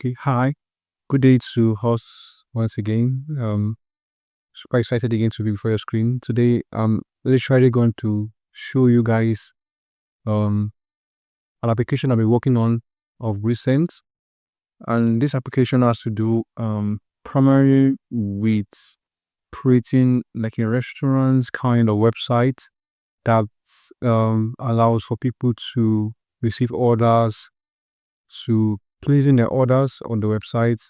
Okay, hi. Good day to us once again. Super excited again to be before your screen. Today, I'm literally going to show you guys um an application I've been working on of recent, and this application has to do primarily with creating like a restaurant kind of website that allows for people to receive orders, to placing their orders on the website,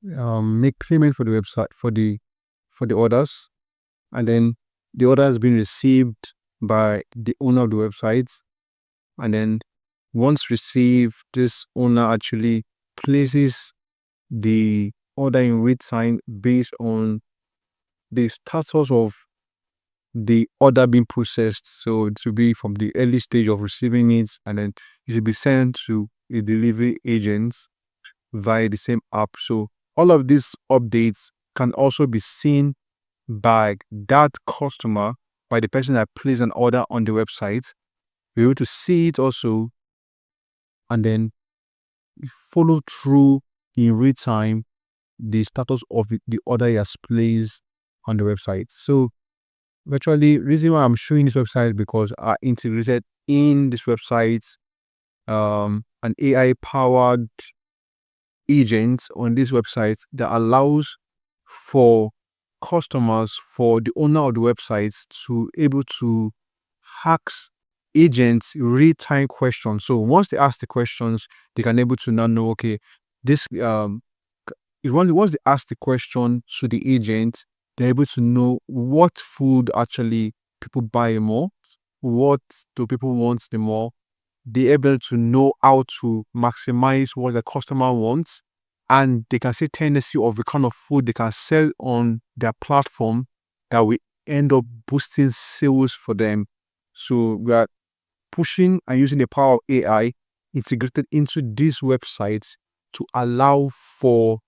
make payment for the website for the orders, and then the order has been received by the owner of the website, and then once received, this owner actually places the order in real time based on the status of the order being processed. So it will be from the early stage of receiving it, and then it will be sent to a delivery agent via the same app. So all of these updates can also be seen by that customer, by the person that placed an order on the website. You're able to see it also, and then follow through in real time the status of the order he has placed on the website. So virtually, reason why I'm showing this website because I integrated in this website an AI powered agent on this website that allows for customers, for the owner of the website to able to ask agents real-time questions. So once they ask the questions, they can able to now know, okay, this once they ask the question to the agent, they're able to know what food actually people buy more, what do people want the more. They're able to know how to maximize what the customer wants, and they can see tendency of the kind of food they can sell on their platform that will end up boosting sales for them. So we are pushing and using the power of AI integrated into this website to allow for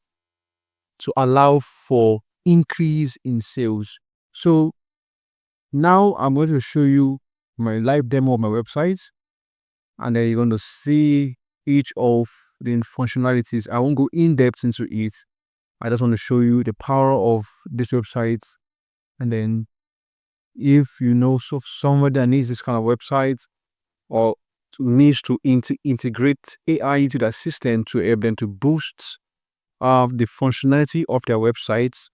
increase in sales. So now I'm going to show you my live demo of my website, and then you're going to see each of the functionalities. I won't go in depth into it. I just want to show you the power of this website. And then if you know somebody that needs this kind of website, or needs to integrate AI into the system to help them to boost the functionality of their websites,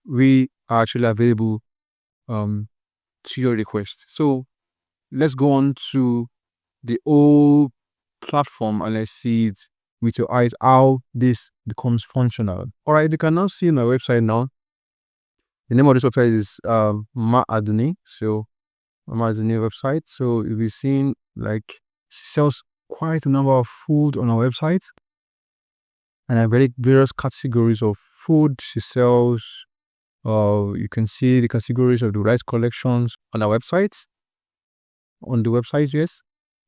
we are actually available to your request. So let's go on to the old platform and let's see it with your eyes how this becomes functional. All right, you can now see my website now. The name of this website is Ma'adni. So Ma'adni website. So you'll be seeing like she sells quite a number of food on our website, and I very various categories of food she sells. You can see the categories of the rice collections on our website. On the website, yes.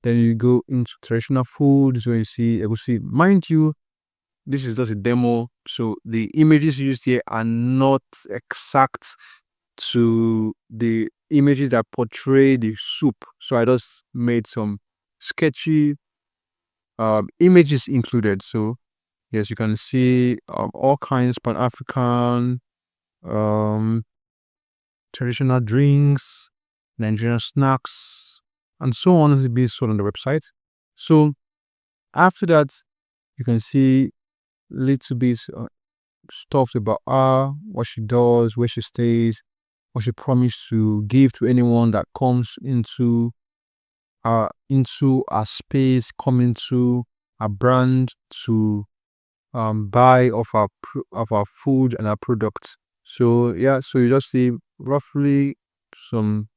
Then you go into traditional foods where you see, mind you, this is just a demo, so the images used here are not exact to the images that portray the soup. So I just made some sketchy images included. So yes, you can see all kinds Pan-African, traditional drinks, Nigerian snacks, and so on to be sold on the website. So after that, you can see little bit stuff about her, what she does, where she stays, what she promised to give to anyone that comes into our space, come into a brand to buy of our food and our products. So yeah, so you just see roughly some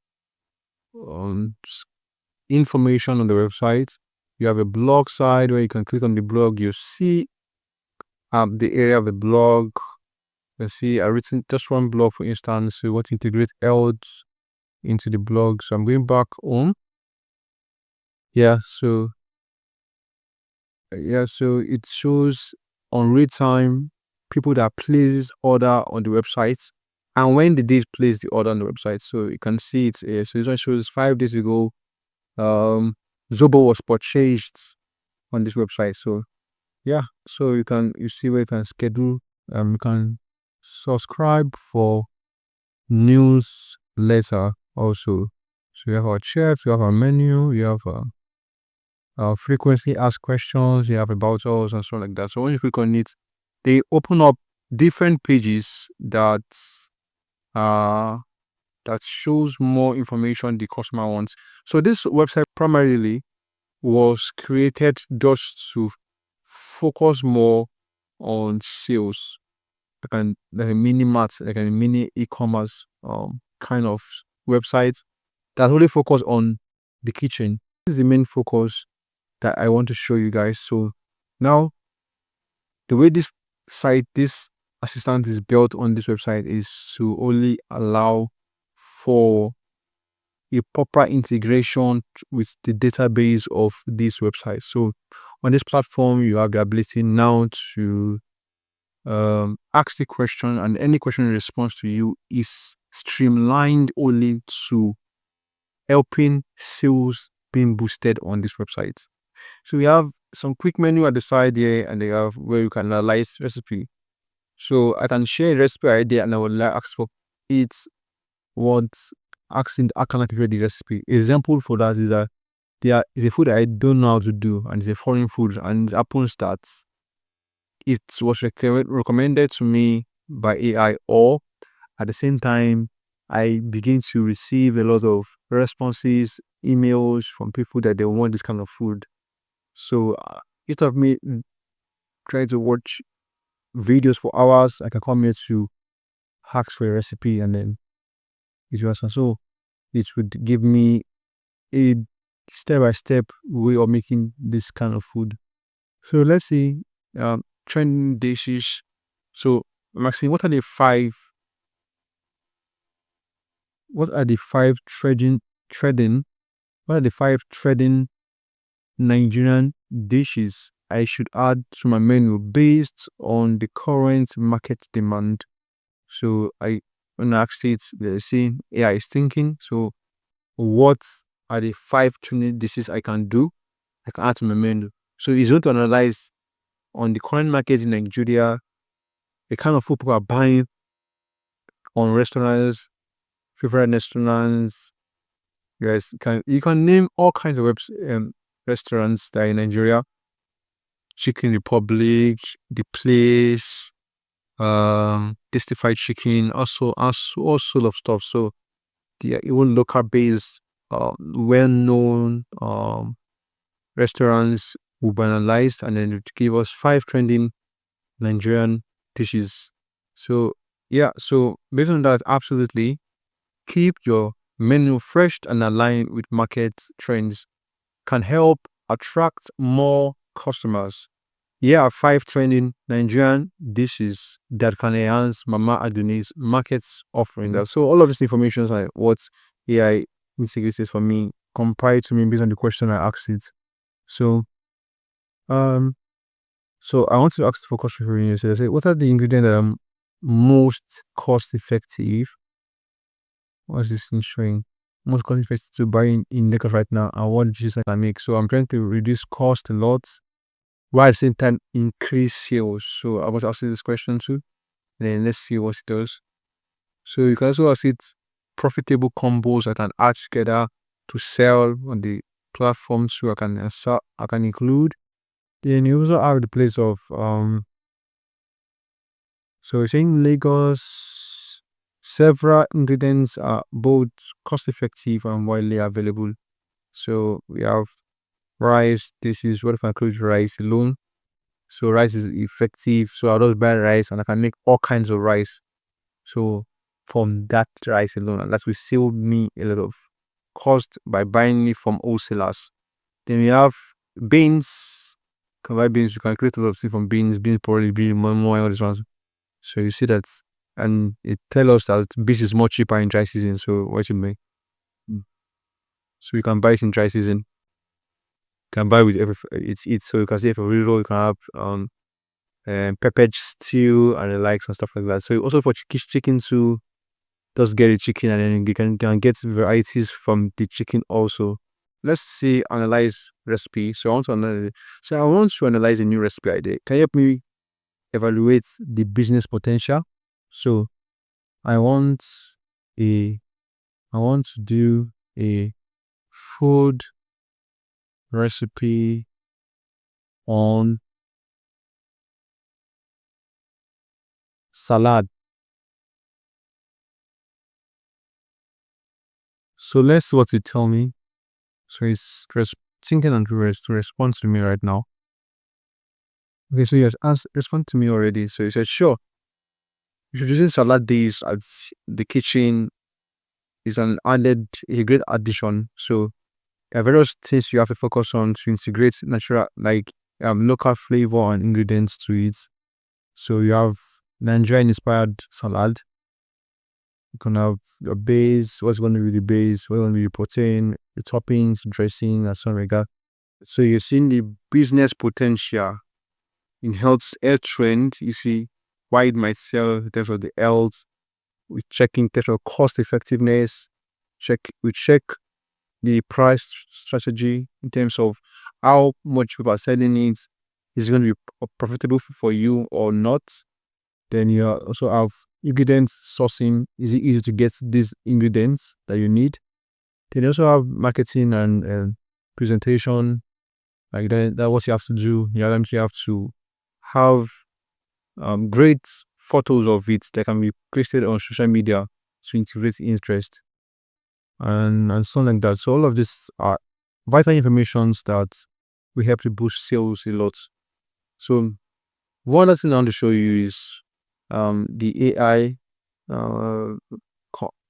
information on the website. You have a blog side where you can click on the blog. You see the area of the blog. You see I've written just one blog, for instance. We want to integrate health into the blog. So I'm going back home. So it shows on real time people that places order on the website and when they did place the order on the website. So you can see it here. So this one shows 5 days ago, Zobo was purchased on this website. So yeah, so you see where you can schedule, you can subscribe for newsletter also. So you have our chef, you have our menu, you have frequently asked questions, you have about us and so like that. So when you click on it, they open up different pages uh that shows more information the customer wants. So this website primarily was created just to focus more on sales, like a mini mart, like a mini e-commerce kind of website that only focus on the kitchen. This is the main focus that I want to show you guys. So now the way this assistant is built on this website is to only allow for a proper integration with the database of this website. So on this platform, you have the ability now to ask the question, and any question in response to you is streamlined only to helping sales being boosted on this website. So we have some quick menu at the side here, and they have where you can analyze recipe. So I can share a recipe idea, and I will ask for it. What asking how can I prepare the recipe? Example for that is that is a food I don't know how to do, and it's a foreign food, and it happens that it was recommended to me by AI, or at the same time, I begin to receive a lot of responses, emails from people that they want this kind of food. So instead of me trying to watch videos for hours, I can come here to ask for a recipe, and then it was so it would give me a step-by-step way of making this kind of food. So let's see, trending dishes. So I'm asking, what are the five trading, what are the five trading Nigerian dishes I should add to my menu based on the current market demand? So when I asked it, they're saying AI is thinking. So what are the five trending dishes I can do? I can add to my menu. So it's going to analyze on the current market in Nigeria, the kind of food people are buying on restaurants, favorite restaurants. Yes, you can name all kinds of restaurants that are in Nigeria. Chicken Republic, The Place, Tasty Fried Chicken, also all sort of stuff. So they are even local based, well-known restaurants will be analyzed, and then it give us five trending Nigerian dishes. So yeah, so based on that, absolutely keep your menu fresh and aligned with market trends can help attract more customers. Here are five trending Nigerian dishes that can enhance Mama Aduni's markets offering. So all of these information are what AI integrated for me, compiled to me based on the question I asked it. So um so I want to ask for cost referring. So I say, what are the ingredients that are most cost effective? What's this thing showing? Most cost effective to buy in Lagos right now, and what dishes I can make. So I'm trying to reduce cost a lot while at the same time increase sales. So I want to ask you this question too. And then let's see what it does. So you can also ask it profitable combos I can add together to sell on the platform. So I can include. Then you also have the place of so it's saying Lagos, several ingredients are both cost effective and widely available. So we have rice. This is what if I include rice alone. So rice is effective. So I'll just buy rice and I can make all kinds of rice. So from that rice alone, and that will save me a lot of cost by buying it from wholesalers. Then we have beans. Can buy beans. You can create a lot of things from beans. Beans probably be more all these ones. So you see that, and it tells us that beans is more cheaper in dry season. So what you make? So you can buy it in dry season. You can buy with it's so you can say for real you can have peppered stew and the likes and stuff like that. So also for chicken too, just get a chicken, and then you can get varieties from the chicken also. let's see, analyze recipe. So I want to analyze a new recipe idea. Can you help me evaluate the business potential? So I want a I want to do a food recipe on salad. So let's see what you tell me. So it's thinking and to respond to me right now. Okay, so you have respond to me already. So you said sure. Introducing salad days at the kitchen is a great addition. So there are various things you have to focus on to integrate natural, like local flavor and ingredients to it. So you have Nigerian inspired salad. You can have your base, what's going to be the base, what's going to be the protein, the toppings, dressing, and so on like that. So you're seeing the business potential in health trend. You see why it might sell in terms of the health. We check in terms of cost effectiveness. We check the price strategy in terms of how much people are selling it. Is it going to be profitable for you or not? Then you also have ingredients sourcing. Is it easy to get these ingredients that you need? Then you also have marketing and presentation. Like that what you have to do. You have to have great photos of it that can be posted on social media to integrate interest and something like that. So all of this are vital informations that will help to boost sales a lot. So one other thing I want to show you is the AI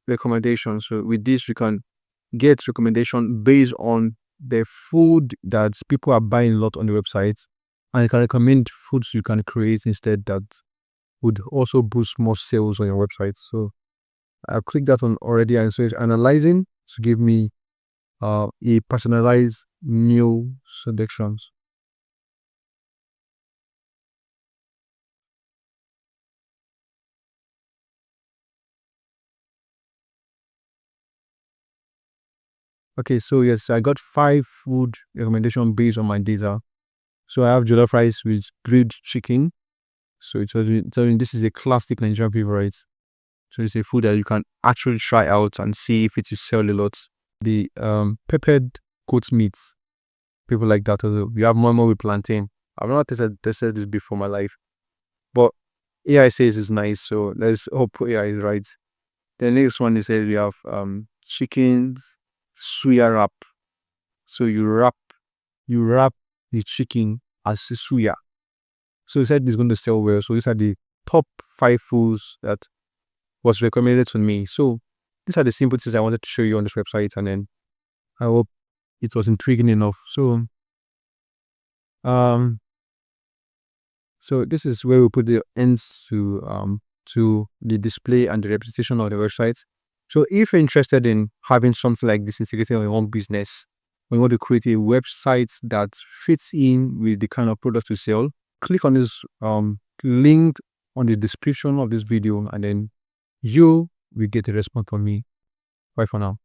recommendation. So with this, we can get recommendation based on the food that people are buying a lot on the website, and you can recommend foods you can create instead that would also boost more sales on your website. So I've clicked that on already, and so it's analyzing to give me a personalized new selections. Okay, so yes, I got 5 food recommendation based on my data. So I have jollof rice with grilled chicken. So it tells me this is a classic Nigerian favorite. So it's a food that you can actually try out and see if it will sell a lot. The peppered goat meat, people like that. We have more with plantain. I've not tested this before in my life, but AI says it's nice. So let's hope AI is right. The next one, it says we have chickens suya wrap. So you wrap the chicken as a suya. So he said it's going to sell well. So these are the top 5 foods that was recommended to me. So these are the simple things I wanted to show you on this website, and then I hope it was intriguing enough. Um so this is where we put the ends to the display and the representation of the website. So if you're interested in having something like this integrated in your own business, or you want to create a website that fits in with the kind of product you sell, click on this link on the description of this video, and then you will get a response from me. Bye for now.